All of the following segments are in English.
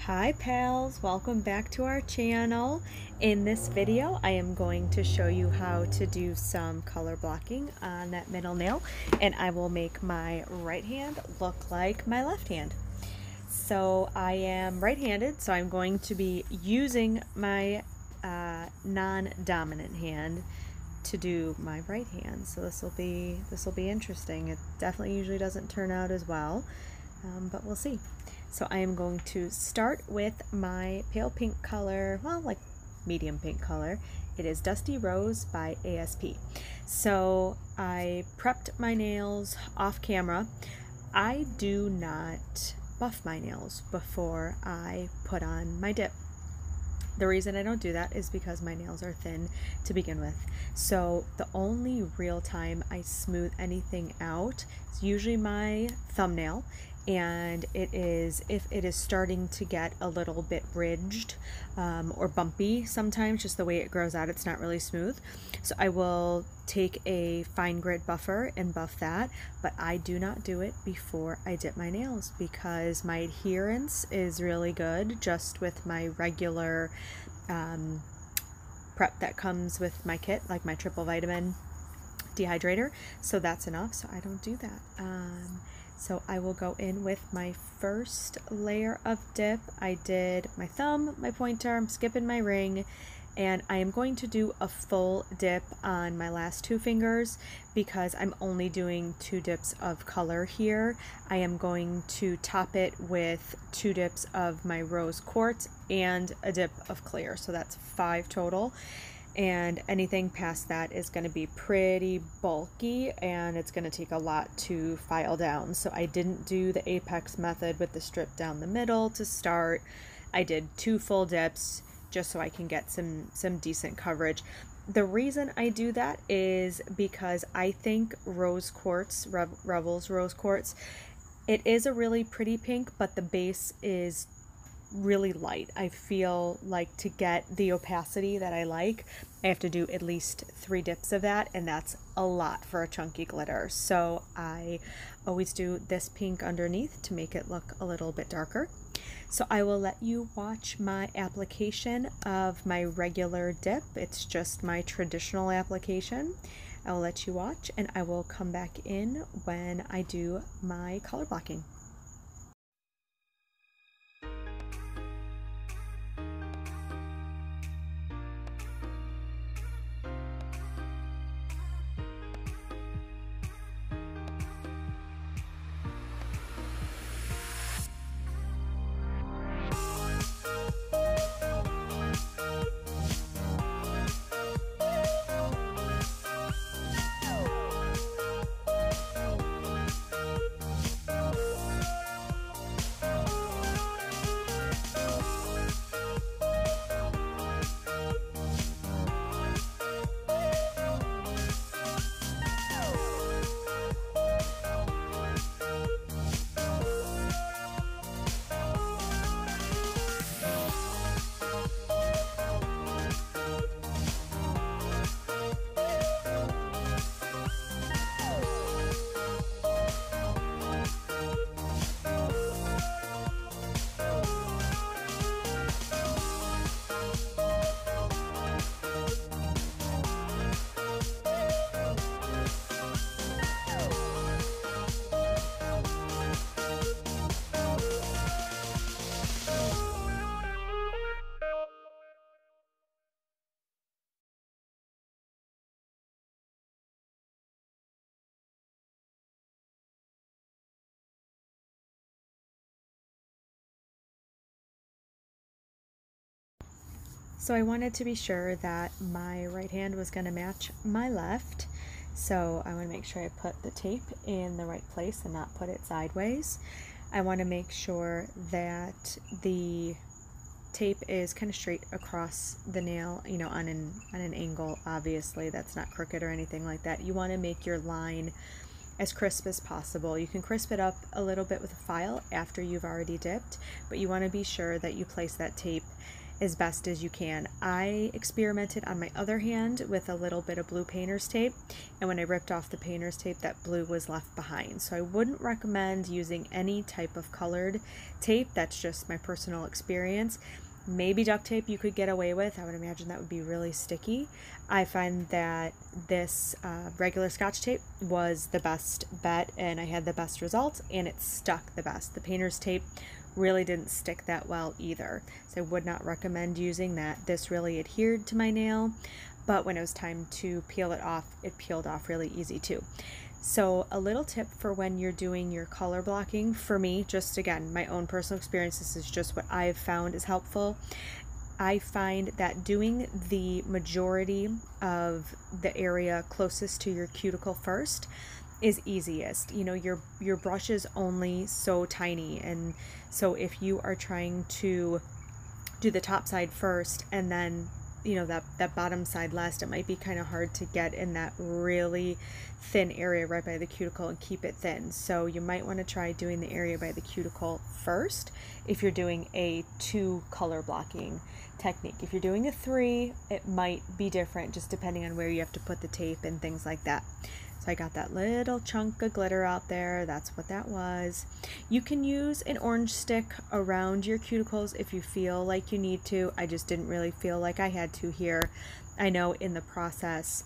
Hi pals, welcome back to our channel. In this video I am going to show you how to do some color blocking on that middle nail, and I will make my right hand look like my left hand. So I am right-handed, so I'm going to be using my non-dominant hand to do my right hand. So this will be interesting. It definitely usually doesn't turn out as well, but we'll see. So I am going to start with my pale pink color, well, like medium pink color. It is Dusty Rose by ASP. So I prepped my nails off camera. I do not buff my nails before I put on my dip. The reason I don't do that is because my nails are thin to begin with. So the only real time I smooth anything out is usually my thumbnail, and it is if it is starting to get a little bit ridged or bumpy sometimes, just the way it grows out, it's not really smooth. So I will take a fine grit buffer and buff that, but I do not do it before I dip my nails because my adherence is really good just with my regular prep that comes with my kit, like my triple vitamin dehydrator. So that's enough, so I don't do that. So I will go in with my first layer of dip. I did my thumb, my pointer, I'm skipping my ring, and I am going to do a full dip on my last two fingers because I'm only doing 2 dips of color here. I am going to top it with 2 dips of my Rose Quartz and a dip of clear, so that's 5 total. And anything past that is going to be pretty bulky and it's going to take a lot to file down. So I didn't do the apex method with the strip down the middle to start. I did 2 full dips just so I can get some decent coverage. The reason I do that is because I think Rose Quartz, Revel's Rose Quartz, it is a really pretty pink, but the base is really light. I feel like to get the opacity that I like, I have to do at least 3 dips of that, and that's a lot for a chunky glitter. So I always do this pink underneath to make it look a little bit darker. So I will let you watch my application of my regular dip. It's just my traditional application. I will let you watch and I will come back in when I do my color blocking. So I wanted to be sure that my right hand was going to match my left. So I want to make sure I put the tape in the right place and not put it sideways. I want to make sure that the tape is kind of straight across the nail, you know, on an angle. Obviously that's not crooked or anything like that. You want to make your line as crisp as possible. You can crisp it up a little bit with a file after you've already dipped, but you want to be sure that you place that tape as best as you can. I experimented on my other hand with a little bit of blue painter's tape, and when I ripped off the painter's tape, that blue was left behind. So I wouldn't recommend using any type of colored tape. That's just my personal experience. Maybe duct tape you could get away with. I would imagine that would be really sticky. I find that this regular Scotch tape was the best bet, and I had the best results, and it stuck the best. The painter's tape really didn't stick that well either, so I would not recommend using that. This really adhered to my nail, but when it was time to peel it off, it peeled off really easy too. So a little tip for when you're doing your color blocking, for me, just again, my own personal experience, this is just what I've found is helpful. I find that doing the majority of the area closest to your cuticle first is easiest. You know, your brush is only so tiny, and so if you are trying to do the top side first and then, you know, that bottom side last, it might be kind of hard to get in that really thin area right by the cuticle and keep it thin. So you might want to try doing the area by the cuticle first if you're doing a 2 color blocking technique. If you're doing a 3, it might be different just depending on where you have to put the tape and things like that. So I got that little chunk of glitter out there. That's what that was. You can use an orange stick around your cuticles if you feel like you need to. I just didn't really feel like I had to here. I know in the process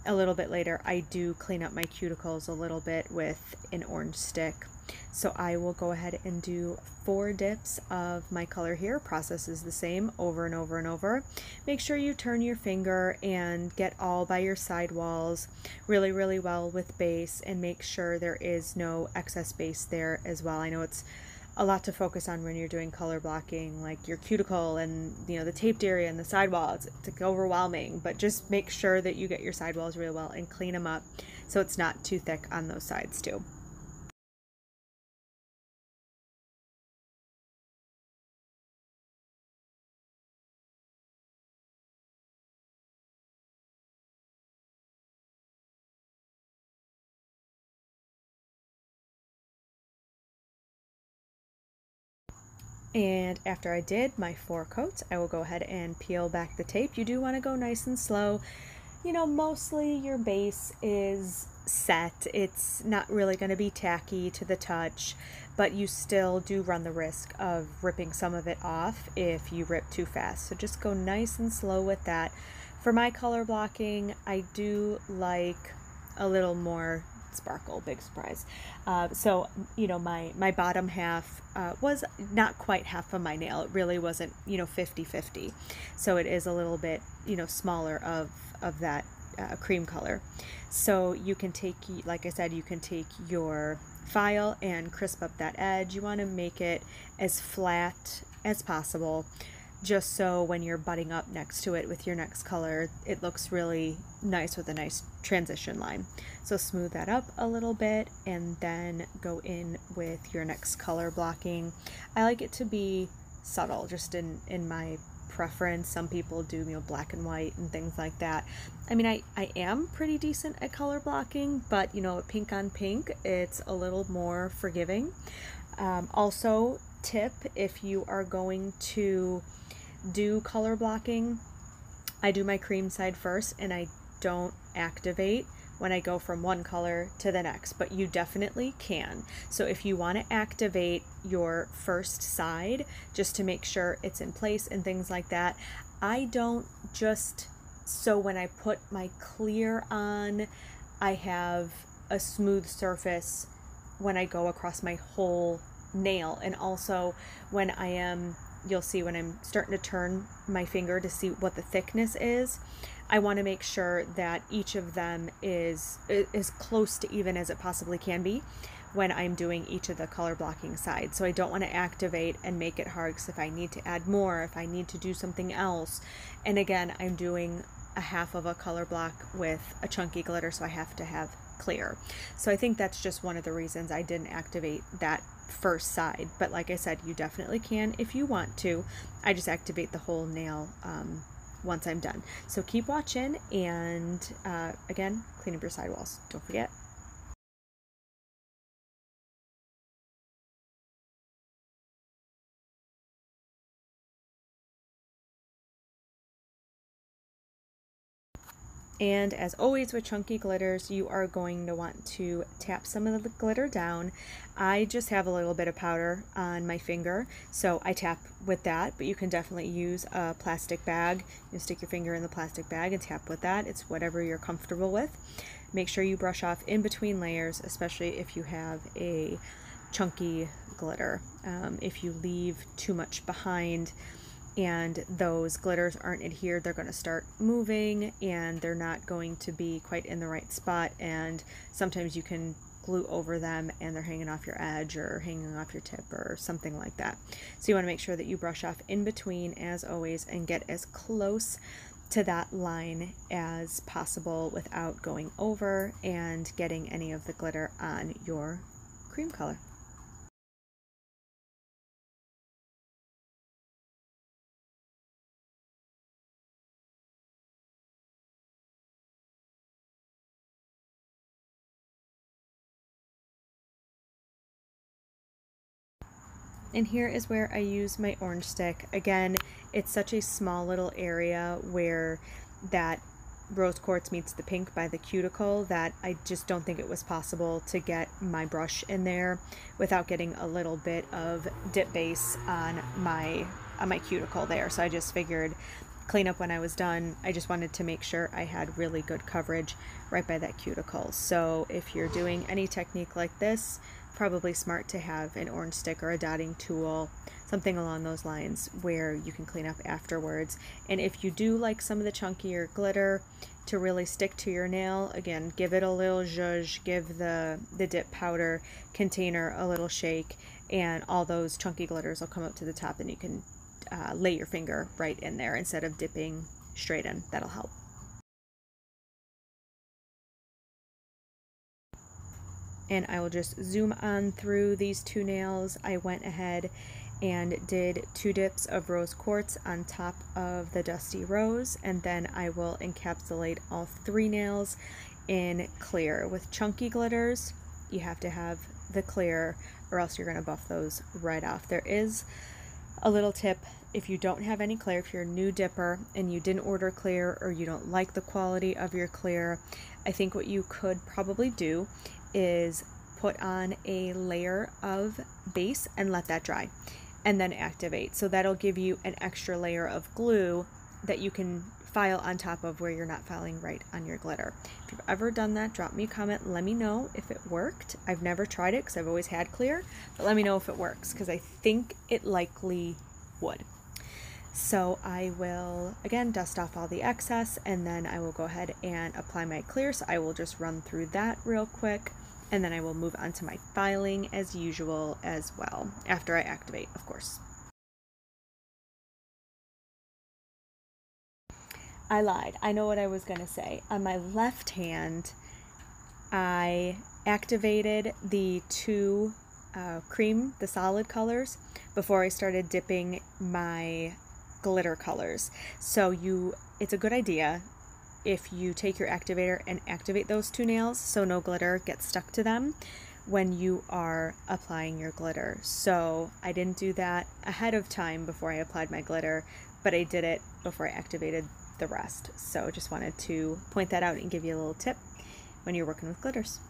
a little bit later I do clean up my cuticles a little bit with an orange stick. So I will go ahead and do 4 dips of my color here. Process is the same over and over and over. Make sure you turn your finger and get all by your side walls really well with base, and make sure there is no excess base there as well. I know it's a lot to focus on when you're doing color blocking, like your cuticle and, you know, the taped area and the sidewalls. It's overwhelming, but just make sure that you get your sidewalls really well and clean them up so it's not too thick on those sides too. And after I did my 4 coats, I will go ahead and peel back the tape. You do want to go nice and slow. You know, mostly your base is set. It's not really going to be tacky to the touch, but you still do run the risk of ripping some of it off if you rip too fast. So just go nice and slow with that. For my color blocking, I do like a little more sparkle. Big surprise. So you know, my bottom half was not quite half of my nail. It really wasn't, you know, 50-50, so it is a little bit, you know, smaller of that cream color. So you can take, like I said, you can take your file and crisp up that edge. You want to make it as flat as possible, just so when you're butting up next to it with your next color, it looks really nice with a nice transition line. So smooth that up a little bit and then go in with your next color blocking. I like it to be subtle, just in my preference. Some people do, you know, black and white and things like that. I mean, I am pretty decent at color blocking, but, you know, pink on pink, it's a little more forgiving. Also, tip, if you are going to do color blocking, I do my cream side first and I don't activate when I go from one color to the next, but you definitely can. So if you want to activate your first side just to make sure it's in place and things like that, I don't, just so when I put my clear on, I have a smooth surface when I go across my whole nail. And also when I am, you'll see when I'm starting to turn my finger to see what the thickness is, I want to make sure that each of them is close to even as it possibly can be when I'm doing each of the color blocking sides. So I don't want to activate and make it hard, because if I need to add more, if I need to do something else, and again, I'm doing a half of a color block with a chunky glitter, so I have to have clear. So I think that's just one of the reasons I didn't activate that first side. But like I said, you definitely can if you want to. I just activate the whole nail once I'm done. So keep watching, and again, clean up your sidewalls. Don't forget. And as always with chunky glitters, you are going to want to tap some of the glitter down. I just have a little bit of powder on my finger, so I tap with that, but you can definitely use a plastic bag. You stick your finger in the plastic bag and tap with that. It's whatever you're comfortable with. Make sure you brush off in between layers, especially if you have a chunky glitter. If you leave too much behind and those glitters aren't adhered, they're going to start moving and they're not going to be quite in the right spot, and sometimes you can glue over them and they're hanging off your edge or hanging off your tip or something like that. So you want to make sure that you brush off in between as always and get as close to that line as possible without going over and getting any of the glitter on your cream color. And here is where I use my orange stick. Again, it's such a small little area where that rose quartz meets the pink by the cuticle that I just don't think it was possible to get my brush in there without getting a little bit of dip base on my cuticle there. So I just figured clean up when I was done. I just wanted to make sure I had really good coverage right by that cuticle. So if you're doing any technique like this, probably smart to have an orange stick or a dotting tool, something along those lines where you can clean up afterwards. And if you do like some of the chunkier glitter to really stick to your nail, again, give it a little zhuzh, give the dip powder container a little shake, and all those chunky glitters will come up to the top, and you can lay your finger right in there instead of dipping straight in. That'll help. And I will just zoom on through these two nails. I went ahead and did 2 dips of rose quartz on top of the Dusty Rose, and then I will encapsulate all 3 nails in clear. With chunky glitters, you have to have the clear or else you're going to buff those right off. There is a little tip: if you don't have any clear, if you're a new dipper and you didn't order clear or you don't like the quality of your clear, I think what you could probably do is put on a layer of base and let that dry and then activate. So that'll give you an extra layer of glue that you can file on top of where you're not filing right on your glitter. If you've ever done that, drop me a comment, let me know if it worked. I've never tried it because I've always had clear, but let me know if it works because I think it likely would. So I will again dust off all the excess, and then I will go ahead and apply my clear. So I will just run through that real quick, and then I will move on to my filing as usual as well, after I activate, of course. I lied. I know what I was going to say. On my left hand, I activated the 2 cream, the solid colors, before I started dipping my glitter colors. So it's a good idea if you take your activator and activate those 2 nails so no glitter gets stuck to them when you are applying your glitter. So I didn't do that ahead of time before I applied my glitter, but I did it before I activated the rest. So just wanted to point that out and give you a little tip when you're working with glitters.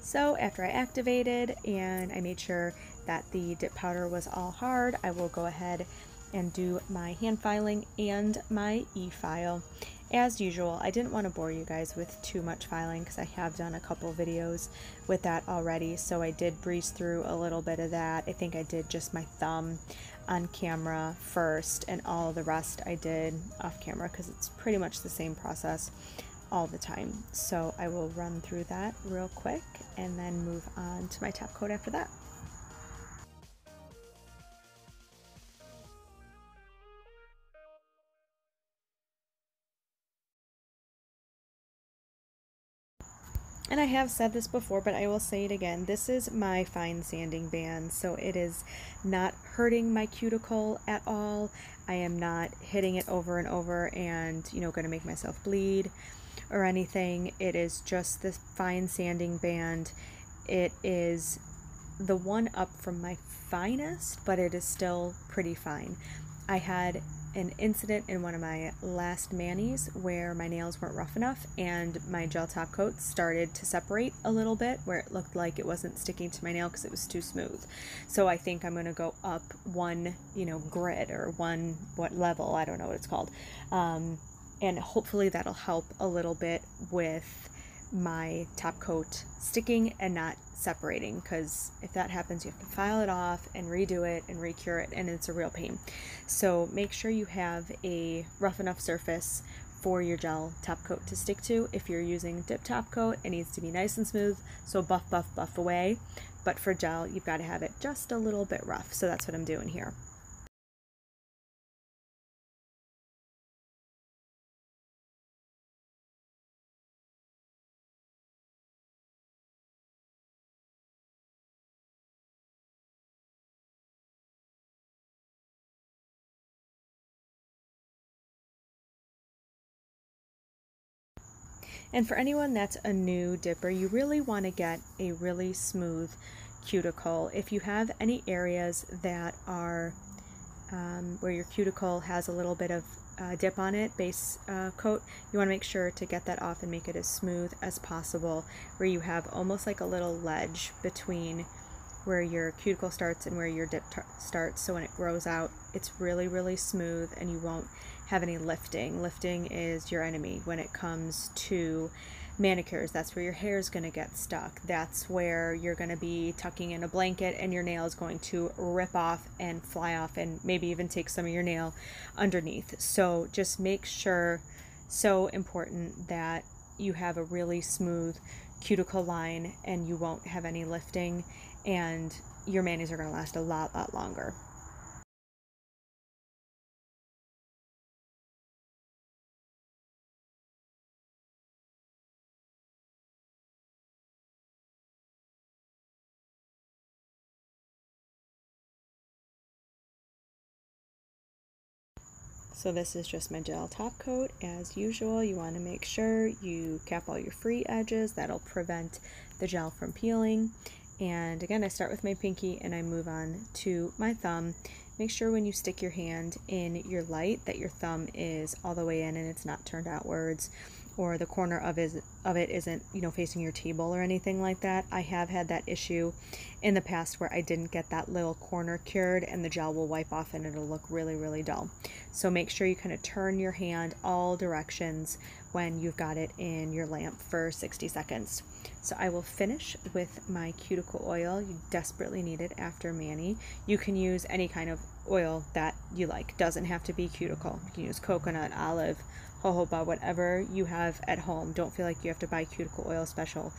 So after I activated and I made sure that the dip powder was all hard, I will go ahead and do my hand filing and my e-file. As usual, I didn't want to bore you guys with too much filing because I have done a couple videos with that already, so I did breeze through a little bit of that. I think I did just my thumb on camera first, and all the rest I did off camera because it's pretty much the same process all the time. So I will run through that real quick and then move on to my top coat after that. And I have said this before, but I will say it again. This is my fine sanding band, so it is not hurting my cuticle at all. I am not hitting it over and over and, you know, going to make myself bleed or anything. It is just this fine sanding band. It is the one up from my finest, but it is still pretty fine. I had an incident in one of my last manis where my nails weren't rough enough and my gel top coat started to separate a little bit where it looked like it wasn't sticking to my nail because it was too smooth. So I think I'm going to go up one, you know, grit or one, what level, I don't know what it's called. And hopefully that'll help a little bit with my top coat sticking and not separating, because if that happens you have to file it off and redo it and recure it, and it's a real pain. So make sure you have a rough enough surface for your gel top coat to stick to. If you're using dip top coat, it needs to be nice and smooth, so buff buff buff away, but for gel you've got to have it just a little bit rough. So that's what I'm doing here. And for anyone that's a new dipper, you really want to get a really smooth cuticle. If you have any areas that are where your cuticle has a little bit of dip on it, base coat, you want to make sure to get that off and make it as smooth as possible, where you have almost like a little ledge between where your cuticle starts and where your dip starts. So when it grows out, it's really, really smooth and you won't have any lifting. Lifting is your enemy when it comes to manicures. That's where your hair is going to get stuck. That's where you're going to be tucking in a blanket and your nail is going to rip off and fly off and maybe even take some of your nail underneath. So just make sure, so important, that you have a really smooth cuticle line and you won't have any lifting, and your manis are going to last a lot longer. So this is just my gel top coat. As usual, you want to make sure you cap all your free edges. That'll prevent the gel from peeling. And again, I start with my pinky and I move on to my thumb. Make sure when you stick your hand in your light that your thumb is all the way in and it's not turned outwards, or the corner of it isn't, you know, facing your table or anything like that. I have had that issue in the past where I didn't get that little corner cured and the gel will wipe off and it'll look really dull. So make sure you kind of turn your hand all directions when you've got it in your lamp for 60 seconds. So I will finish with my cuticle oil. You desperately need it after mani. You can use any kind of oil that you like. Doesn't have to be cuticle. You can use coconut, olive, jojoba, whatever you have at home. Don't feel like you have to buy cuticle oil special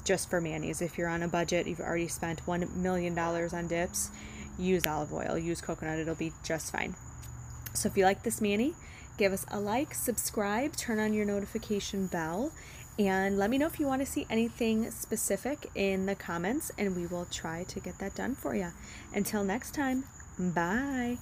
just for manis. If you're on a budget, you've already spent $1 million on dips, use olive oil, use coconut, it'll be just fine. So if you like this mani, give us a like, subscribe, turn on your notification bell, and let me know if you want to see anything specific in the comments, and we will try to get that done for you. Until next time, bye.